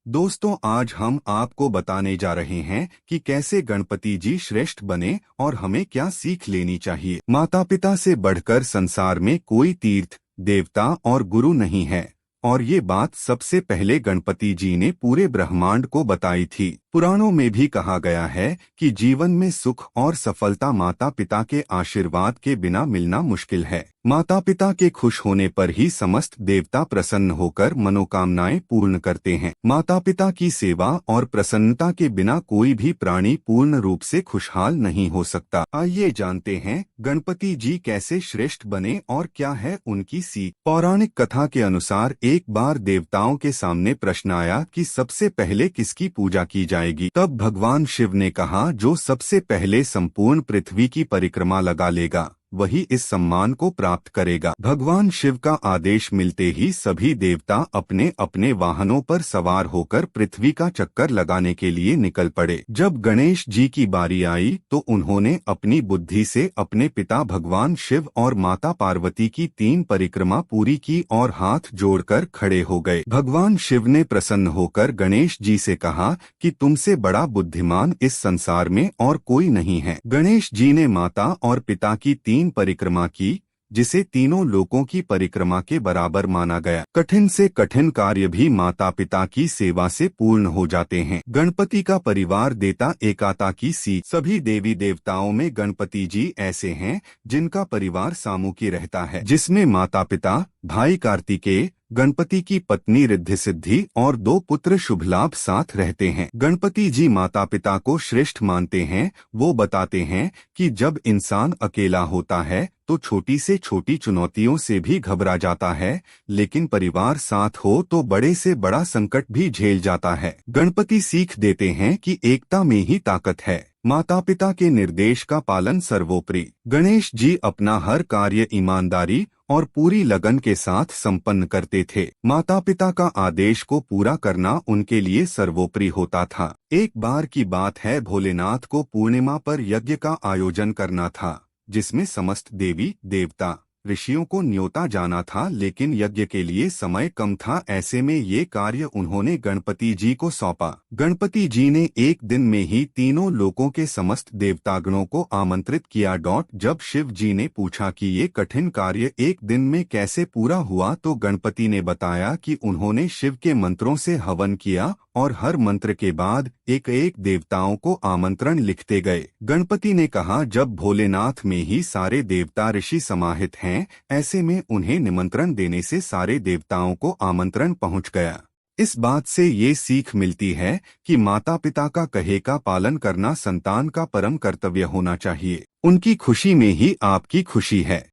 दोस्तों, आज हम आपको बताने जा रहे हैं कि कैसे गणपति जी श्रेष्ठ बने और हमें क्या सीख लेनी चाहिए। माता पिता से बढ़कर संसार में कोई तीर्थ, देवता और गुरु नहीं है, और ये बात सबसे पहले गणपति जी ने पूरे ब्रह्मांड को बताई थी। पुराणों में भी कहा गया है कि जीवन में सुख और सफलता माता पिता के आशीर्वाद के बिना मिलना मुश्किल है। माता पिता के खुश होने पर ही समस्त देवता प्रसन्न होकर मनोकामनाएं पूर्ण करते हैं। माता पिता की सेवा और प्रसन्नता के बिना कोई भी प्राणी पूर्ण रूप से खुशहाल नहीं हो सकता। आइए जानते हैं गणपति जी कैसे श्रेष्ठ बने और क्या है उनकी सीख। पौराणिक कथा के अनुसार एक बार देवताओं के सामने प्रश्न आया कि सबसे पहले किसकी पूजा की जाएगी। तब भगवान शिव ने कहा, जो सबसे पहले संपूर्ण पृथ्वी की परिक्रमा लगा लेगा वही इस सम्मान को प्राप्त करेगा। भगवान शिव का आदेश मिलते ही सभी देवता अपने अपने वाहनों पर सवार होकर पृथ्वी का चक्कर लगाने के लिए निकल पड़े। जब गणेश जी की बारी आई तो उन्होंने अपनी बुद्धि से अपने पिता भगवान शिव और माता पार्वती की 3 परिक्रमा पूरी की और हाथ जोड़कर खड़े हो गए। भगवान शिव ने प्रसन्न होकर गणेश जी से कहा कि तुमसे बड़ा बुद्धिमान इस संसार में और कोई नहीं है। गणेश जी ने माता और पिता की 3 परिक्रमा की, जिसे तीनों लोकों की परिक्रमा के बराबर माना गया। कठिन से कठिन कार्य भी माता पिता की सेवा से पूर्ण हो जाते हैं। गणपति का परिवार देता एकता की सीख। सभी देवी देवताओं में गणपति जी ऐसे हैं जिनका परिवार सामूहिक रहता है, जिसमें माता पिता, भाई कार्तिकेय, गणपति की पत्नी रिद्धि सिद्धि और 2 पुत्र शुभ लाभ साथ रहते हैं। गणपति जी माता पिता को श्रेष्ठ मानते हैं। वो बताते हैं कि जब इंसान अकेला होता है तो छोटी से छोटी चुनौतियों से भी घबरा जाता है, लेकिन परिवार साथ हो तो बड़े से बड़ा संकट भी झेल जाता है। गणपति सीख देते हैं कि एकता में ही ताकत है। माता पिता के निर्देश का पालन सर्वोपरि। गणेश जी अपना हर कार्य ईमानदारी और पूरी लगन के साथ संपन्न करते थे। माता पिता का आदेश को पूरा करना उनके लिए सर्वोपरि होता था। एक बार की बात है, भोलेनाथ को पूर्णिमा पर यज्ञ का आयोजन करना था, जिसमें समस्त देवी देवता ऋषियों को न्योता जाना था, लेकिन यज्ञ के लिए समय कम था। ऐसे में ये कार्य उन्होंने गणपति जी को सौंपा। गणपति जी ने एक दिन में ही तीनों लोकों के समस्त देवतागणों को आमंत्रित किया। जब शिव जी ने पूछा कि ये कठिन कार्य एक दिन में कैसे पूरा हुआ, तो गणपति ने बताया कि उन्होंने शिव के मंत्रों से हवन किया और हर मंत्र के बाद एक एक देवताओं को आमंत्रण लिखते गए। गणपति ने कहा, जब भोलेनाथ में ही सारे देवता ऋषि समाहित हैं, ऐसे में उन्हें निमंत्रण देने से सारे देवताओं को आमंत्रण पहुंच गया। इस बात से ये सीख मिलती है कि माता पिता का कहे का पालन करना संतान का परम कर्तव्य होना चाहिए। उनकी खुशी में ही आपकी खुशी है।